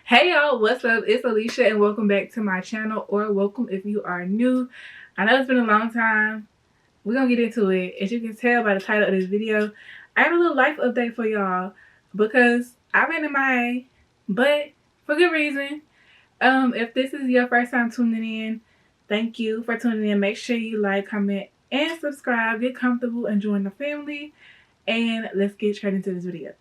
Hey y'all, what's up? It's Alicia and welcome back to my channel, or welcome if you are new. I know it's been a long time. We're gonna get into it. As you can tell by the title of this video, I have a little life update for y'all because I've been MIA, but for good reason. If this is your first time tuning in, thank you for tuning in. Make sure you like, comment, and subscribe. Get comfortable and join the family. And let's get straight into this video.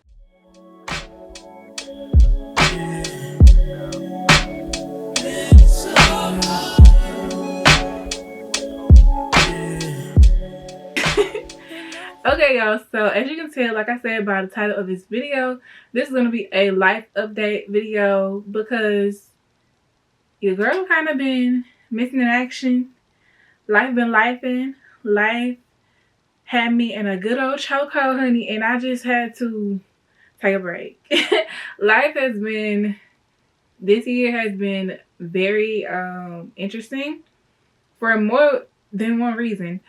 Okay, y'all, so as you can tell, like I said by the title of this video, this is going to be a life update video because your girl kind of been missing in action. Life been lifing. Life had me in a good old chokehold, honey, and I just had to take a break. Life has been, this year has been very interesting for more than one reason.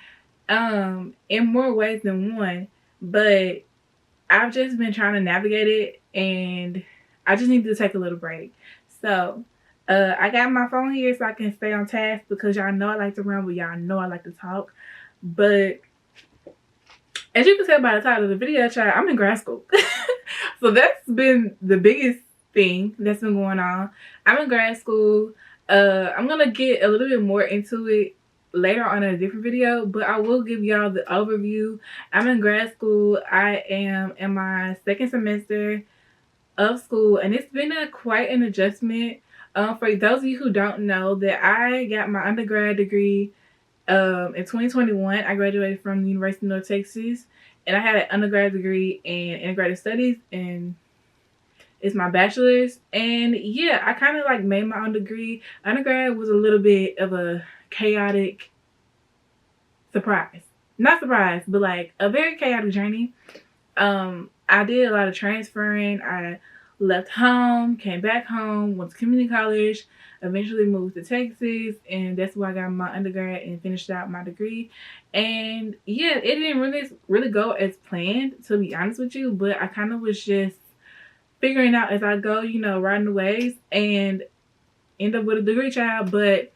In more ways than one, but I've just been trying to navigate it and I just need to take a little break. So I got my phone here so I can stay on task because y'all know I like to ramble, y'all know I like to talk. But as you can tell by the title of the video, child, I'm in grad school. So that's been the biggest thing that's been going on. I'm in grad school. I'm gonna get a little bit more into it later on in a different video, but I will give y'all the overview. I'm in grad school. I am in my second semester of school, and it's been quite an adjustment. For those of you who don't know, that I got my undergrad degree in 2021. I graduated from the University of North Texas, and I had an undergrad degree in integrated studies, and it's my bachelor's. And yeah, I kind of like made my own degree. Undergrad was a little bit of a chaotic surprise. Not surprise, but like a very chaotic journey. I did a lot of transferring. I left home, came back home, went to community college, eventually moved to Texas, and that's where I got my undergrad and finished out my degree. And yeah, it didn't really go as planned, to be honest with you, but I kind of was just figuring out as I go, you know, riding the waves, and end up with a degree, child. But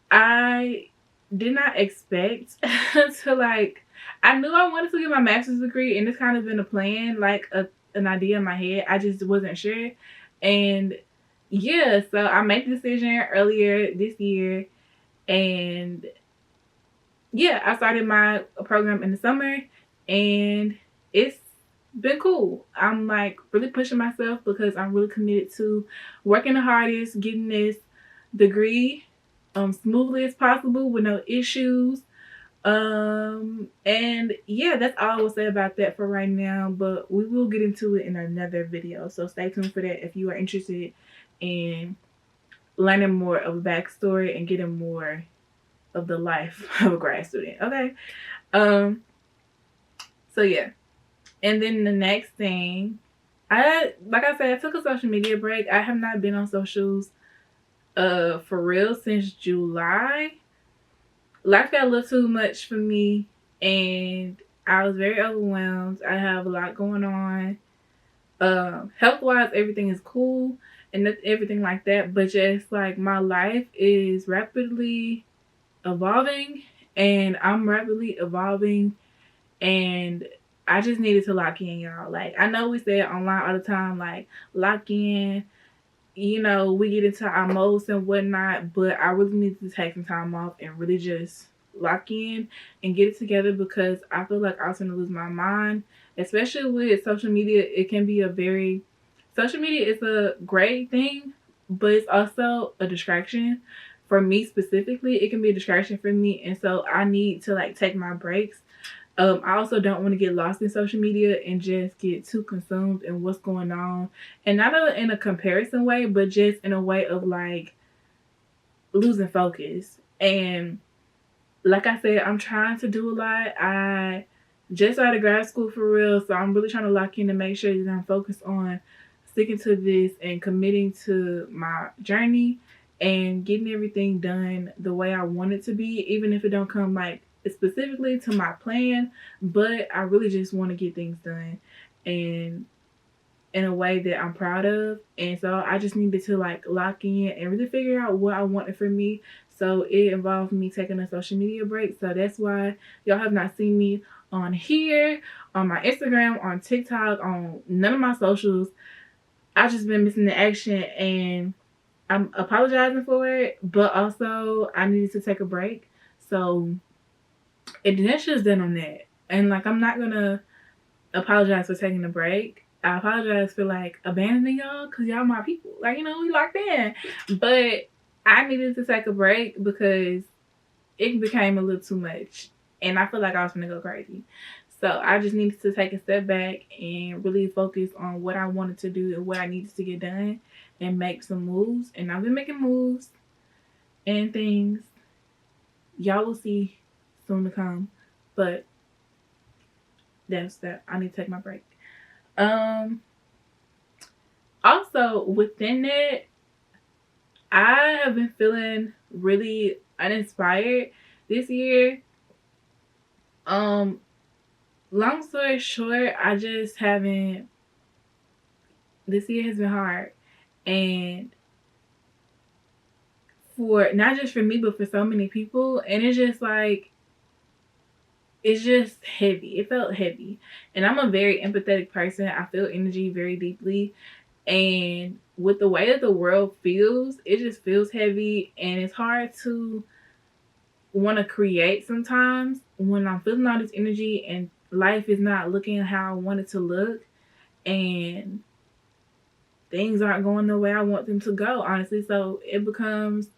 I did not expect to like, I knew I wanted to get my master's degree, and it's kind of been a plan, like an idea in my head. I just wasn't sure. And yeah, so I made the decision earlier this year, and yeah, I started my program in the summer, and it's been cool. I'm like really pushing myself because I'm really committed to working the hardest, getting this degree smoothly as possible with no issues. And yeah, that's all I will say about that for right now, but we will get into it in another video, so stay tuned for that if you are interested in learning more of a backstory and getting more of the life of a grad student. Okay. So yeah, and then the next thing, like I said, I took a social media break. I have not been on socials for real since July. Life got a little too much for me, and I was very overwhelmed. I have a lot going on. Health wise, everything is cool and everything like that, but just like my life is rapidly evolving, and I'm rapidly evolving, and I just needed to lock in, y'all. Like, I know we say it online all the time, like, lock in. You know, we get into our modes and whatnot, but I really need to take some time off and really just lock in and get it together, because I feel like I was going to lose my mind, especially with social media. It can be social media is a great thing, but it's also a distraction. For me specifically, it can be a distraction for me, and so I need to like take my breaks. I also don't want to get lost in social media and just get too consumed in what's going on. And not in a comparison way, but just in a way of like losing focus. And like I said, I'm trying to do a lot. I just started grad school for real, so I'm really trying to lock in and make sure that I'm focused on sticking to this and committing to my journey and getting everything done the way I want it to be, even if it don't come like specifically to my plan, but I really just want to get things done. And in a way that I'm proud of. And so I just needed to like lock in and really figure out what I wanted for me. So it involved me taking a social media break. So that's why y'all have not seen me on here, on my Instagram, on TikTok, on none of my socials. I just been missing the action, and I'm apologizing for it, but also I needed to take a break. So that's just done on that. And like I'm not gonna apologize for taking a break. I apologize for like abandoning y'all because y'all my people. Like, we locked in. But I needed to take a break because it became a little too much. And I feel like I was gonna go crazy. So I just needed to take a step back and really focus on what I wanted to do and what I needed to get done and make some moves. And I've been making moves and things. Y'all will see soon to come. But that's that. I need to take my break. Also within that, I have been feeling really uninspired this year. Long story short, I just haven't. This year has been hard, and for not just for me, but for so many people, and it's just like it's just heavy. It felt heavy, and I'm a very empathetic person. I feel energy very deeply, and with the way that the world feels, it just feels heavy, and it's hard to want to create sometimes when I'm feeling all this energy and life is not looking how I want it to look, and things aren't going the way I want them to go, honestly. So it becomes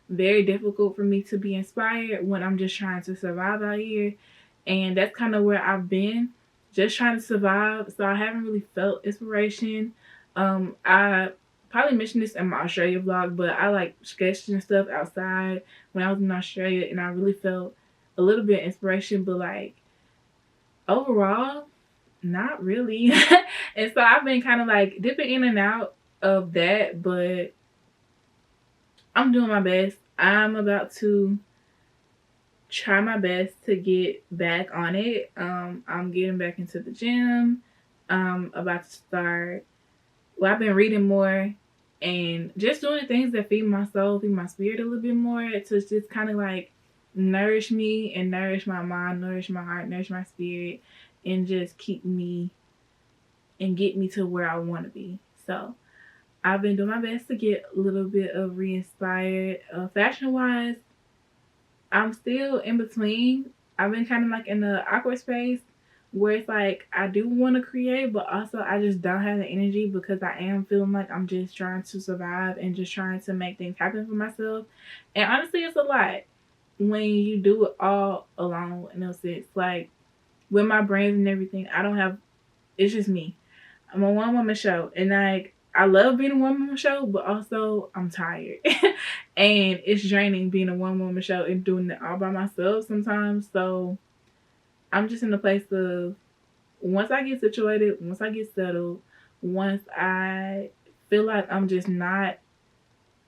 very difficult for me to be inspired when I'm just trying to survive out here. And that's kind of where I've been, just trying to survive. So I haven't really felt inspiration. I probably mentioned this in my Australia vlog, but I like sketched and stuff outside when I was in Australia, and I really felt a little bit of inspiration, but like overall, not really. And so I've been kind of like dipping in and out of that, but I'm doing my best. I'm about to try my best to get back on it. I'm getting back into the gym. I'm about to start. Well, I've been reading more and just doing things that feed my soul, feed my spirit a little bit more to just kind of like nourish me and nourish my mind, nourish my heart, nourish my spirit, and just keep me and get me to where I want to be. So I've been doing my best to get a little bit of re-inspired. Fashion wise, I'm still in between. I've been kind of like in the awkward space where it's like I do want to create, but also I just don't have the energy because I am feeling like I'm just trying to survive and just trying to make things happen for myself. And honestly, it's a lot when you do it all alone in a sense. Like with my brands and everything, I don't have, it's just me. I'm a one woman show, and like I love being a one woman show, but also I'm tired, and it's draining being a one woman show and doing it all by myself sometimes. So I'm just in the place of once I get situated, once I get settled, once I feel like I'm just not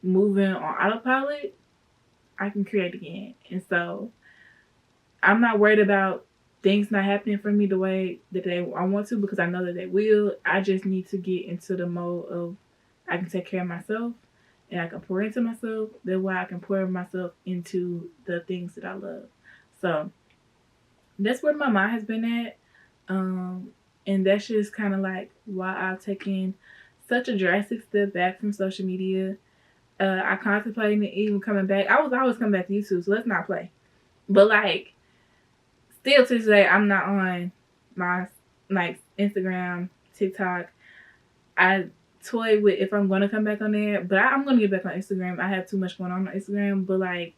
moving on autopilot, I can create again. And so I'm not worried about things not happening for me the way that I want to, because I know that they will. I just need to get into the mode of I can take care of myself and I can pour into myself. That way I can pour myself into the things that I love. So that's where my mind has been at. And that's just kind of like why I've taken such a drastic step back from social media. I contemplated even coming back. I was always coming back to YouTube, so let's not play. But like still to today, I'm not on my like Instagram, TikTok. I toy with if I'm gonna come back on there, but I'm gonna get back on Instagram. I have too much going on Instagram, but like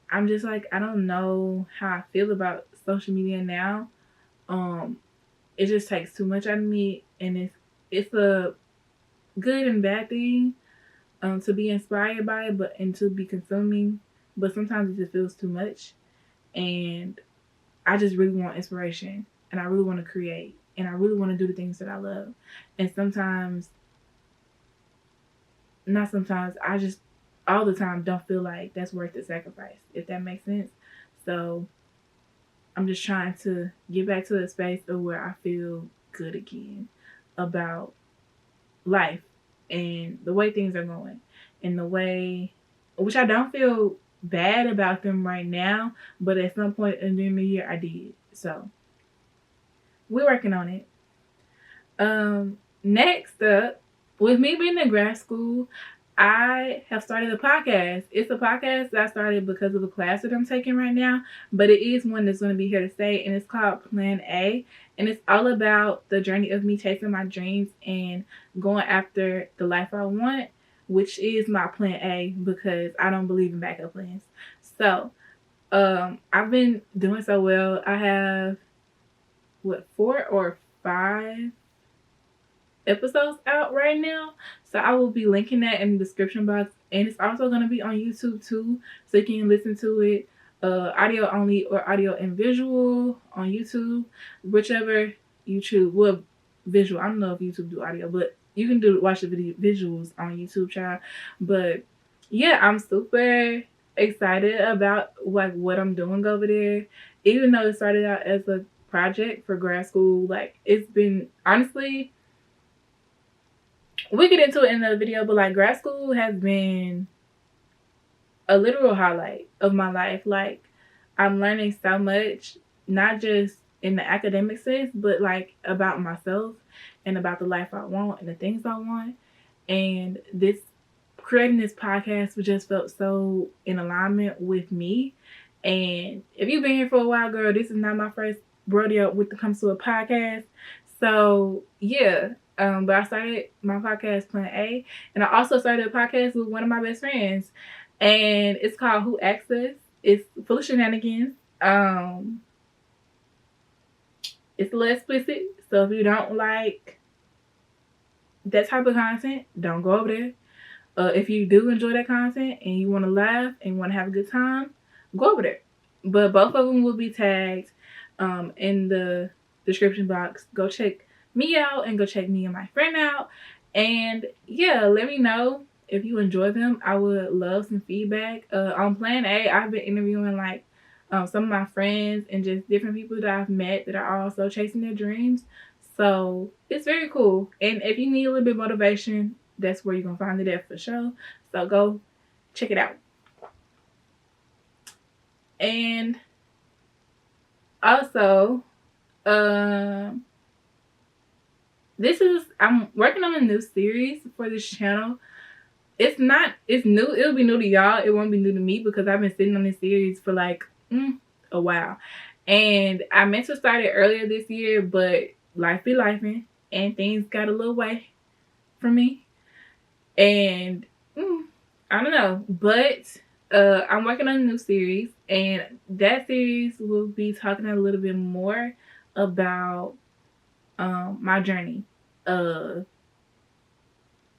I'm just like I don't know how I feel about social media now. It just takes too much out of me, and it's a good and bad thing to be inspired by it, but and to be consuming. But sometimes it just feels too much, and I just really want inspiration, and I really want to create, and I really want to do the things that I love. And sometimes, not sometimes, I just all the time don't feel like that's worth the sacrifice, if that makes sense. So I'm just trying to get back to a space of where I feel good again about life and the way things are going and the way, which I don't feel bad about them right now, but at some point in the year I did. So we're working on it. Next up, with me being in grad school, I have started a podcast. It's a podcast that I started because of a class that I'm taking right now, but it is one that's going to be here to stay, and it's called Plan A, and it's all about the journey of me chasing my dreams and going after the life I want, which is my Plan A because I don't believe in backup plans. So, I've been doing so well. I have, 4 or 5 episodes out right now. So I will be linking that in the description box. And it's also going to be on YouTube too. So you can listen to it audio only or audio and visual on YouTube. Whichever you choose. Well, visual. I don't know if YouTube do audio, but you can watch the visuals on YouTube, child. But yeah, I'm super excited about like what I'm doing over there. Even though it started out as a project for grad school, like it's been honestly, we get into it in the video, but like grad school has been a literal highlight of my life. Like I'm learning so much, not just in the academic sense, but like about myself and about the life I want and the things I want. And this creating this podcast just felt so in alignment with me. And if you've been here for a while, girl, this is not my first rodeo when it comes to a podcast. So yeah, but I started my podcast Plan A, and I also started a podcast with one of my best friends, and it's called Who Asked Us. It's full of shenanigans. It's a little explicit, so if you don't like that type of content, don't go over there. If you do enjoy that content and you want to laugh and want to have a good time, go over there. But both of them will be tagged in the description box. Go check me out and go check me and my friend out. And yeah, let me know if you enjoy them. I would love some feedback. On Plan A, I've been interviewing like some of my friends and just different people that I've met that are also chasing their dreams. So it's very cool. And if you need a little bit of motivation, that's where you're going to find it at for sure. So go check it out. And also, I'm working on a new series for this channel. It's new. It'll be new to y'all. It won't be new to me because I've been sitting on this series for like a while. And I meant to start it earlier this year, but life be lifing and things got a little way for me. And I don't know, but I'm working on a new series, and that series will be talking a little bit more about my journey of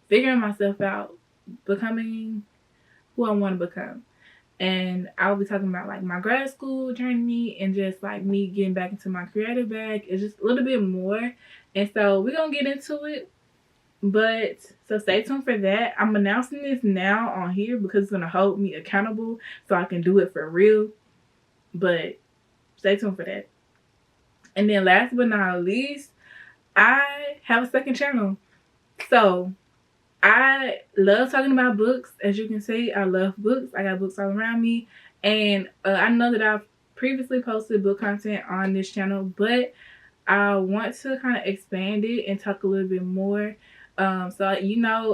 figuring myself out, becoming who I want to become. And I'll be talking about like my grad school journey and just like me getting back into my creative bag. It's just a little bit more. And so we're going to get into it. But so stay tuned for that. I'm announcing this now on here because it's going to hold me accountable so I can do it for real. But stay tuned for that. And then last but not least, I have a second channel. So I love talking about books. As you can see, I love books. I got books all around me. And I know that I've previously posted book content on this channel, but I want to kind of expand it and talk a little bit more. So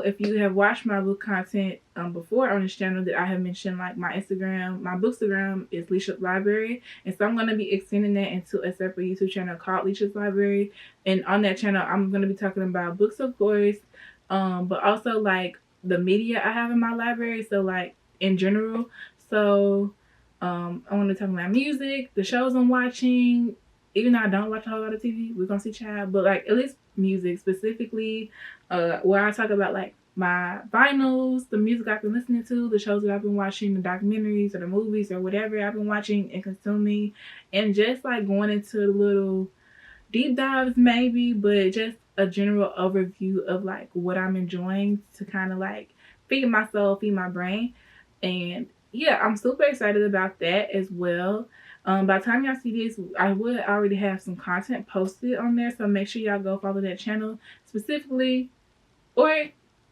if you have watched my book content before on this channel, that I have mentioned like my Instagram, my Bookstagram is Licia Library, and so I'm going to be extending that into a separate YouTube channel called Licia's Library. And on that channel, I'm going to be talking about books, of course, but also like the media I have in my library, so like in general. So I want to talk about music, the shows I'm watching. Even though I don't watch a whole lot of TV, we're gonna see child, but like at least music specifically, where I talk about like my vinyls, the music I've been listening to, the shows that I've been watching, the documentaries or the movies or whatever I've been watching and consuming, and just like going into little deep dives maybe, but just a general overview of like what I'm enjoying to kind of like feed my soul, feed my brain. And yeah, I'm super excited about that as well. By the time y'all see this, I would already have some content posted on there, so make sure y'all go follow that channel. Specifically, or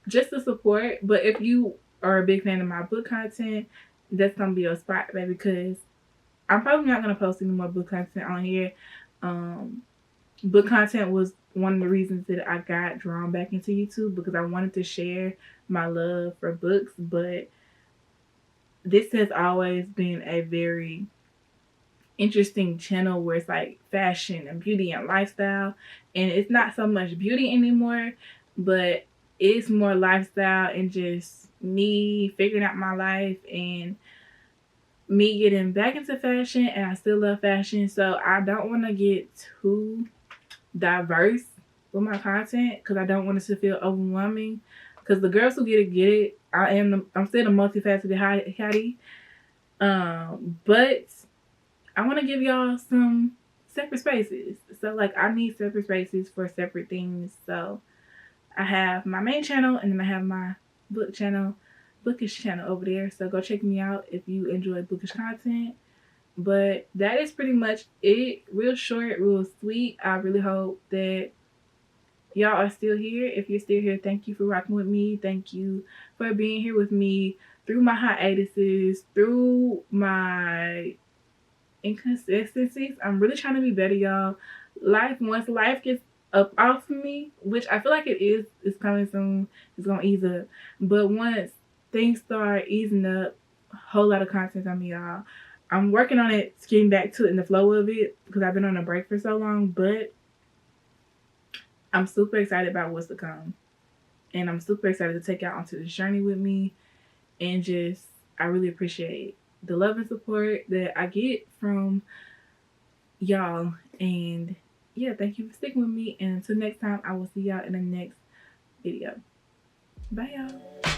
just to support. But if you are a big fan of my book content, that's gonna be your spot, baby, because I'm probably not gonna post any more book content on here. Book content was one of the reasons that I got drawn back into YouTube, because I wanted to share my love for books. But this has always been a very interesting channel where it's like fashion and beauty and lifestyle, and it's not so much beauty anymore, but it's more lifestyle and just me figuring out my life and me getting back into fashion. And I still love fashion, so I don't want to get too diverse with my content because I don't want it to feel overwhelming. Because the girls who get it. I'm still a multifaceted hottie. But I want to give y'all some separate spaces. So like I need separate spaces for separate things. So I have my main channel and then I have my bookish channel over there. So go check me out if you enjoy bookish content. But that is pretty much it. Real short, real sweet. I really hope that y'all are still here. If you're still here, thank you for rocking with me. Thank you for being here with me through my hiatuses, through my inconsistencies. I'm really trying to be better, y'all. Once life gets up off of me, which I feel like it's coming soon, it's gonna ease up. But once things start easing up, a whole lot of content on me, y'all. I'm working on it, getting back to it in the flow of it because I've been on a break for so long. But I'm super excited about what's to come, and I'm super excited to take y'all onto this journey with me. And just, I really appreciate the love and support that I get from y'all. And yeah, thank you for sticking with me. And until next time, I will see y'all in the next video. Bye, y'all.